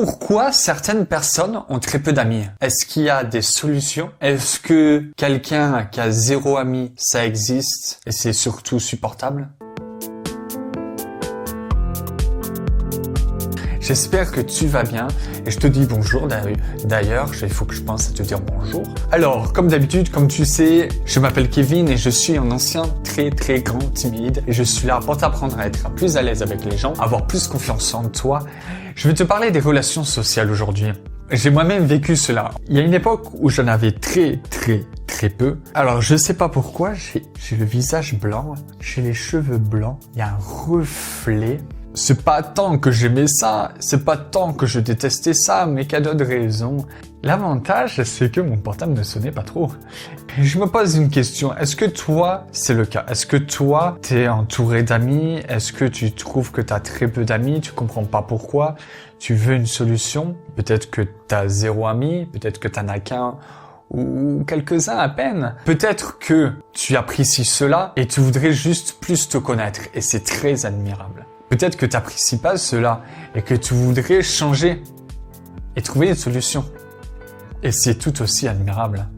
Pourquoi certaines personnes ont très peu d'amis? Est-ce qu'il y a des solutions? Est-ce que quelqu'un qui a 0 ami, ça existe et c'est surtout supportable? J'espère que tu vas bien et je te dis bonjour. D'ailleurs, il faut que je pense à te dire bonjour. Alors, comme d'habitude, comme tu sais, je m'appelle Kevin et je suis un ancien très grand timide et je suis là pour t'apprendre à être plus à l'aise avec les gens, à avoir plus confiance en toi. Je vais te parler des relations sociales aujourd'hui. J'ai moi-même vécu cela. Il y a une époque où j'en avais très peu. Alors, je sais pas pourquoi, j'ai le visage blanc, j'ai les cheveux blancs, il y a un reflet. C'est pas tant que j'aimais ça, c'est pas tant que je détestais ça, mais qu'il y a d'autres raisons. L'avantage, c'est que mon portable ne sonnait pas trop. Et je me pose une question, est-ce que toi, c'est le cas? Est-ce que toi, t'es entouré d'amis? Est-ce que tu trouves que t'as très peu d'amis? Tu comprends pas pourquoi? Tu veux une solution? Peut-être que t'as 0 ami, peut-être que t'en as qu'un ou quelques-uns à peine. Peut-être que tu apprécies cela et tu voudrais juste plus te connaître et c'est très admirable. Peut-être que tu n'apprécies pas cela et que tu voudrais changer et trouver une solution. Et c'est tout aussi admirable.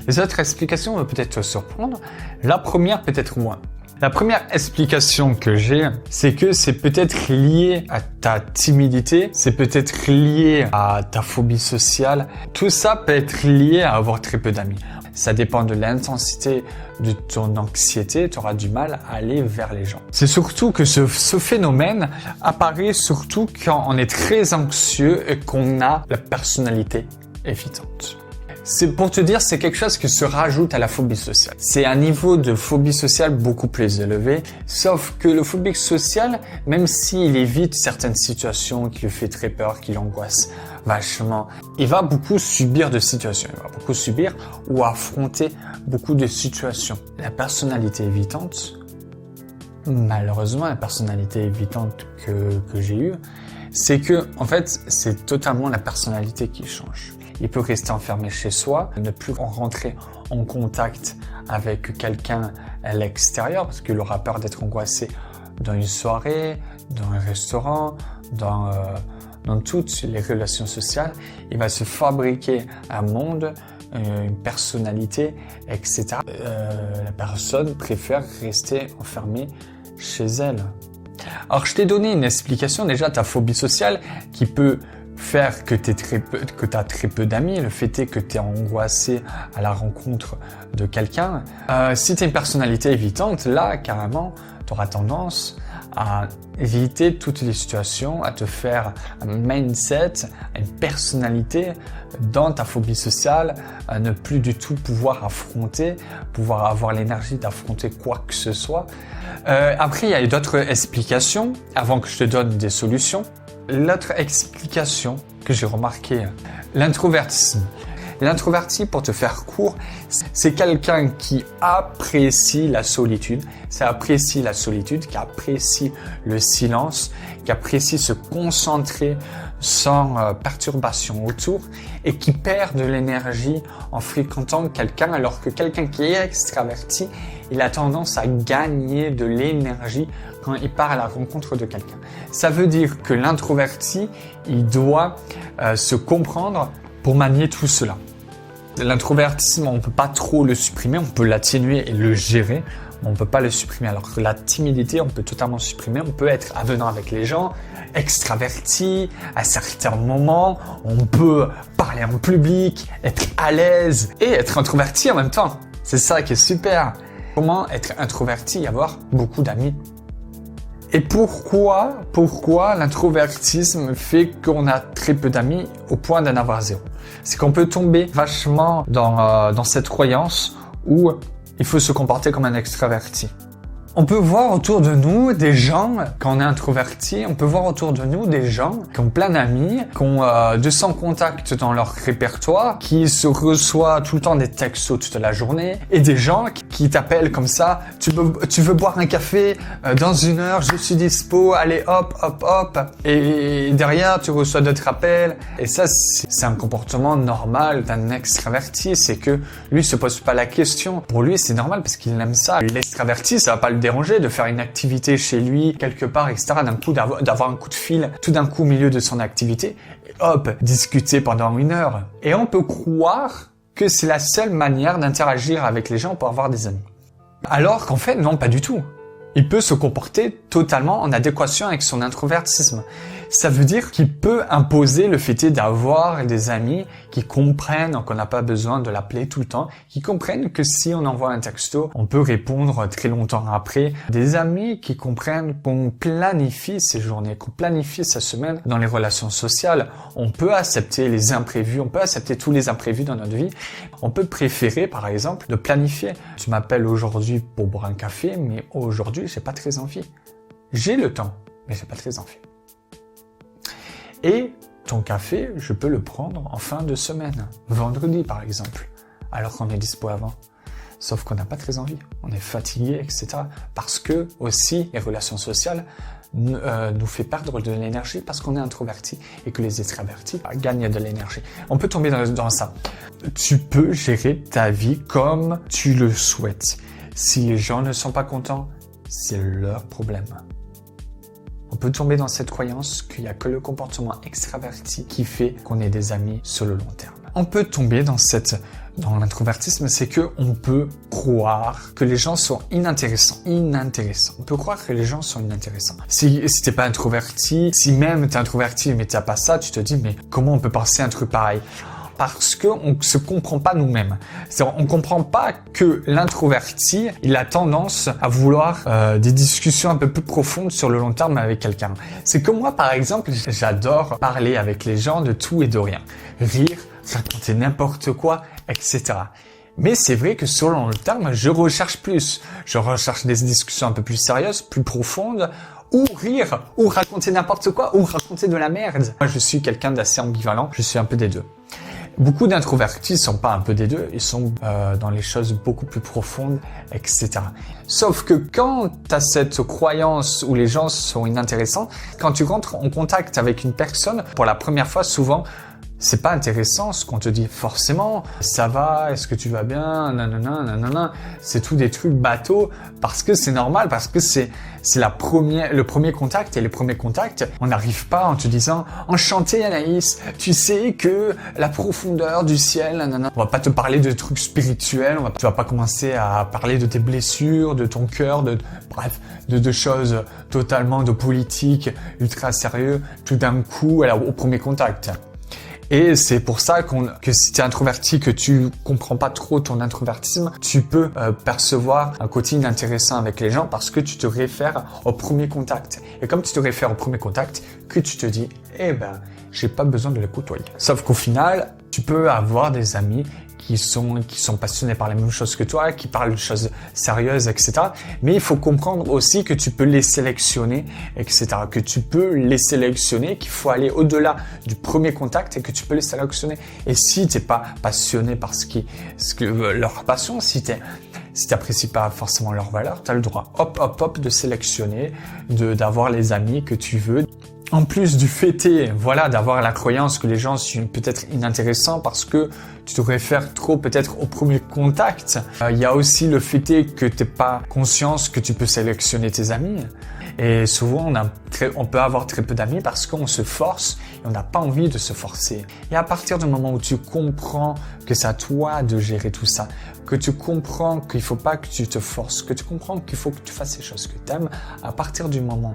Les autres explications vont peut-être te surprendre. La première, peut-être moins. La première explication que j'ai, c'est que c'est peut-être lié à ta timidité, c'est peut-être lié à ta phobie sociale. Tout ça peut être lié à avoir très peu d'amis. Ça dépend de l'intensité de ton anxiété, tu auras du mal à aller vers les gens. C'est surtout que ce phénomène apparaît surtout quand on est très anxieux et qu'on a la personnalité évitante. C'est pour te dire, c'est quelque chose qui se rajoute à la phobie sociale. C'est un niveau de phobie sociale beaucoup plus élevé, sauf que le phobique social, même s'il évite certaines situations qui lui fait très peur, qui l'angoisse vachement, il va beaucoup subir de situations, il va beaucoup subir ou affronter beaucoup de situations. La personnalité évitante, malheureusement, la personnalité évitante que j'ai eue, c'est que, en fait, c'est totalement la personnalité qui change. Il peut rester enfermé chez soi, ne plus rentrer en contact avec quelqu'un à l'extérieur parce qu'il aura peur d'être angoissé dans une soirée, dans un restaurant, dans toutes les relations sociales. Il va se fabriquer un monde, une personnalité, etc. La personne préfère rester enfermée chez elle. Alors, je t'ai donné une explication déjà à ta phobie sociale qui peut faire que tu as très peu d'amis, le fait est que tu es angoissé à la rencontre de quelqu'un. Si tu es une personnalité évitante, là, carrément, tu auras tendance à éviter toutes les situations, à te faire un mindset, une personnalité dans ta phobie sociale, à ne plus du tout pouvoir affronter, pouvoir avoir l'énergie d'affronter quoi que ce soit. Après, il y a d'autres explications avant que je te donne des solutions. L'autre explication que j'ai remarqué, l'introvertisme. L'introverti, pour te faire court, c'est quelqu'un qui apprécie la solitude, qui apprécie le silence, qui apprécie se concentrer sans perturbation autour et qui perd de l'énergie en fréquentant quelqu'un, alors que quelqu'un qui est extraverti, il a tendance à gagner de l'énergie quand il part à la rencontre de quelqu'un. Ça veut dire que l'introverti, il doit se comprendre pour manier tout cela. L'introvertisme, on ne peut pas trop le supprimer, on peut l'atténuer et le gérer, mais on ne peut pas le supprimer. Alors que la timidité, on peut totalement supprimer, on peut être avenant avec les gens, extraverti à certains moments, on peut parler en public, être à l'aise et être introverti en même temps. C'est ça qui est super. Comment être introverti et avoir beaucoup d'amis? Et pourquoi l'introvertisme fait qu'on a très peu d'amis au point d'en avoir 0? C'est qu'on peut tomber vachement dans cette croyance où il faut se comporter comme un extraverti. On peut voir autour de nous des gens, quand on est introverti, on peut voir autour de nous des gens qui ont plein d'amis, qui ont 200 contacts dans leur répertoire, qui se reçoivent tout le temps des textos toute la journée, et des gens qui t'appelle comme ça, tu veux boire un café, dans 1 heure, je suis dispo, allez hop, hop, hop. Et derrière, tu reçois d'autres appels. Et ça, c'est un comportement normal d'un extraverti. C'est que lui se pose pas la question. Pour lui, c'est normal parce qu'il aime ça. L'extraverti, ça va pas le déranger de faire une activité chez lui, quelque part, etc. D'un coup, d'avoir un coup de fil, tout d'un coup au milieu de son activité. Et hop, discuter pendant 1 heure. Et on peut croire que c'est la seule manière d'interagir avec les gens pour avoir des amis. Alors qu'en fait, non, pas du tout. Il peut se comporter totalement en adéquation avec son introvertisme. Ça veut dire qu'il peut imposer le fait d'avoir des amis qui comprennent qu'on n'a pas besoin de l'appeler tout le temps, qui comprennent que si on envoie un texto, on peut répondre très longtemps après. Des amis qui comprennent qu'on planifie ses journées, qu'on planifie sa semaine dans les relations sociales. On peut accepter les imprévus, on peut accepter tous les imprévus dans notre vie. On peut préférer, par exemple, de planifier. Tu m'appelles aujourd'hui pour boire un café, mais aujourd'hui, j'ai pas très envie. J'ai le temps, mais j'ai pas très envie. Et ton café, je peux le prendre en fin de semaine, vendredi par exemple, alors qu'on est dispo avant. Sauf qu'on n'a pas très envie, on est fatigué, etc. Parce que aussi, les relations sociales nous fait perdre de l'énergie parce qu'on est introverti et que les extravertis gagnent de l'énergie. On peut tomber dans ça. Tu peux gérer ta vie comme tu le souhaites. Si les gens ne sont pas contents, c'est leur problème. On peut tomber dans cette croyance qu'il n'y a que le comportement extraverti qui fait qu'on est des amis sur le long terme. On peut tomber dans l'introvertisme, c'est que on peut croire que les gens sont inintéressants. On peut croire que les gens sont inintéressants. Si t'es pas introverti, si même t'es introverti mais t'as pas ça, tu te dis mais comment on peut penser un truc pareil? Parce qu'on ne se comprend pas nous-mêmes. On ne comprend pas que l'introverti, il a tendance à vouloir des discussions un peu plus profondes sur le long terme avec quelqu'un. C'est que moi, par exemple, j'adore parler avec les gens de tout et de rien. Rire, raconter n'importe quoi, etc. Mais c'est vrai que sur le long terme, je recherche plus. Je recherche des discussions un peu plus sérieuses, plus profondes, ou rire, ou raconter n'importe quoi, ou raconter de la merde. Moi, je suis quelqu'un d'assez ambivalent, je suis un peu des deux. Beaucoup d'introvertis sont pas un peu des deux, ils sont dans les choses beaucoup plus profondes, etc. Sauf que quand tu as cette croyance où les gens sont inintéressants, quand tu rentres en contact avec une personne, pour la première fois, souvent, c'est pas intéressant ce qu'on te dit. Forcément, ça va, est-ce que tu vas bien, nanana, nanana. C'est tout des trucs bateaux parce que c'est normal, parce que c'est le premier contact et les premiers contacts, on n'arrive pas en te disant enchanté Anaïs, tu sais que la profondeur du ciel, nanana. On va pas te parler de trucs spirituels, tu vas pas commencer à parler de tes blessures, de ton cœur, bref, de choses totalement de politique, ultra sérieux, tout d'un coup, au premier contact. Et c'est pour ça que si tu es introverti, que tu comprends pas trop ton introvertisme, tu peux percevoir un côté inintéressant avec les gens parce que tu te réfères au premier contact. Et comme tu te réfères au premier contact, que tu te dis, j'ai pas besoin de le côtoyer. Sauf qu'au final, tu peux avoir des amis qui sont passionnés par les mêmes choses que toi, qui parlent de choses sérieuses, etc. Mais il faut comprendre aussi que tu peux les sélectionner, etc. Que tu peux les sélectionner, qu'il faut aller au-delà du premier contact et que tu peux les sélectionner. Et si t'es pas passionné par leur passion, si t'apprécies pas forcément leur valeur, t'as le droit, hop, de sélectionner, d'avoir les amis que tu veux. En plus du fait d'avoir la croyance que les gens sont peut-être inintéressants parce que tu te réfères trop peut-être au premier contact. Il y a aussi le fait que tu n'aies pas conscience que tu peux sélectionner tes amis. Et souvent, on peut avoir très peu d'amis parce qu'on se force et on n'a pas envie de se forcer. Et à partir du moment où tu comprends que c'est à toi de gérer tout ça, que tu comprends qu'il ne faut pas que tu te forces, que tu comprends qu'il faut que tu fasses les choses que tu aimes, à partir du moment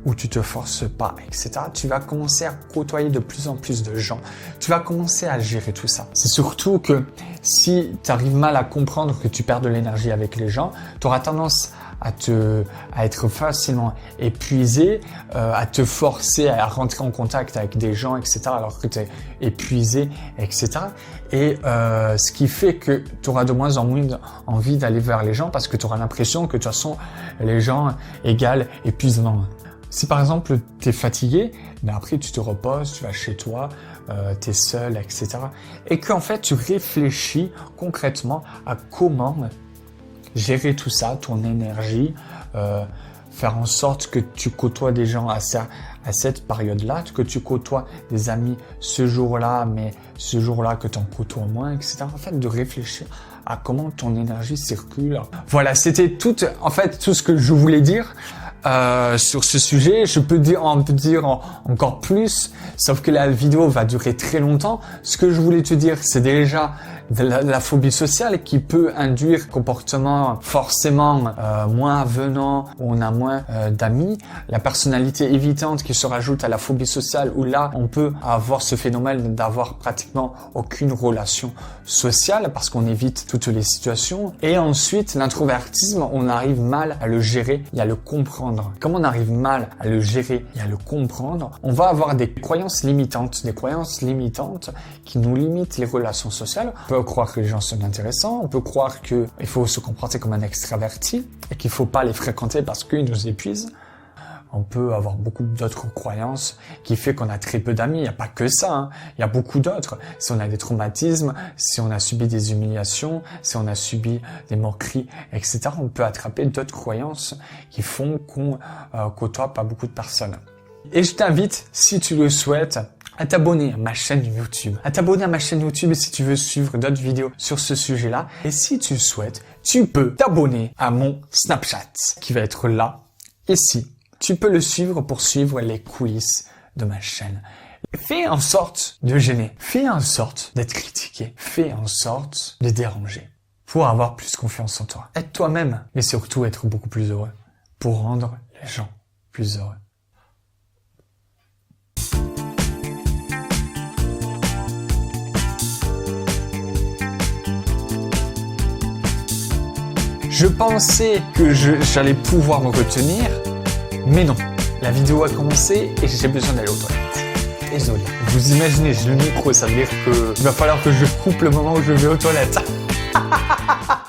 où tu te forces pas, etc., tu vas commencer à côtoyer de plus en plus de gens. Tu vas commencer à gérer tout ça. C'est surtout que si tu arrives mal à comprendre que tu perds de l'énergie avec les gens, tu auras tendance à être facilement épuisé, à te forcer à rentrer en contact avec des gens, etc., alors que tu es épuisé, etc. Et ce qui fait que tu auras de moins en moins envie d'aller vers les gens parce que tu auras l'impression que de toute façon, les gens égale épuisement. Si par exemple tu es fatigué, mais après tu te reposes, tu vas chez toi, tu es seul, etc. Et qu'en fait tu réfléchis concrètement à comment gérer tout ça, ton énergie, faire en sorte que tu côtoies des gens à cette période-là, que tu côtoies des amis ce jour-là, mais ce jour-là que tu en côtoies moins, etc. En fait, de réfléchir à comment ton énergie circule. Voilà, c'était tout ce que je voulais dire sur ce sujet. On peut dire encore plus, sauf que la vidéo va durer très longtemps. Ce que je voulais te dire, c'est déjà de la phobie sociale qui peut induire comportement forcément moins avenant, où on a moins d'amis. La personnalité évitante qui se rajoute à la phobie sociale, où là, on peut avoir ce phénomène d'avoir pratiquement aucune relation sociale parce qu'on évite toutes les situations. Et ensuite, l'introvertisme, on arrive mal à le gérer et à le comprendre. Comme on arrive mal à le gérer et à le comprendre, on va avoir des croyances limitantes qui nous limitent les relations sociales. On peut croire que les gens sont intéressants, on peut croire qu'il faut se comporter comme un extraverti et qu'il faut pas les fréquenter parce qu'ils nous épuisent. On peut avoir beaucoup d'autres croyances qui fait qu'on a très peu d'amis. Il n'y a pas que ça, hein. Il y a beaucoup d'autres. Si on a des traumatismes, si on a subi des humiliations, si on a subi des moqueries, etc., on peut attraper d'autres croyances qui font qu'on côtoie pas beaucoup de personnes. Et je t'invite, si tu le souhaites, à t'abonner à ma chaîne YouTube. À t'abonner à ma chaîne YouTube si tu veux suivre d'autres vidéos sur ce sujet-là. Et si tu le souhaites, tu peux t'abonner à mon Snapchat qui va être là, ici. Tu peux le suivre pour suivre les coulisses de ma chaîne. Fais en sorte de gêner. Fais en sorte d'être critiqué. Fais en sorte de déranger. Pour avoir plus confiance en toi. Être toi-même, mais surtout être beaucoup plus heureux. Pour rendre les gens plus heureux. Je pensais que j'allais pouvoir me retenir, mais non. La vidéo a commencé et j'ai besoin d'aller aux toilettes. Désolé. Vous imaginez, j'ai le micro, ça veut dire que il va falloir que je coupe le moment où je vais aux toilettes.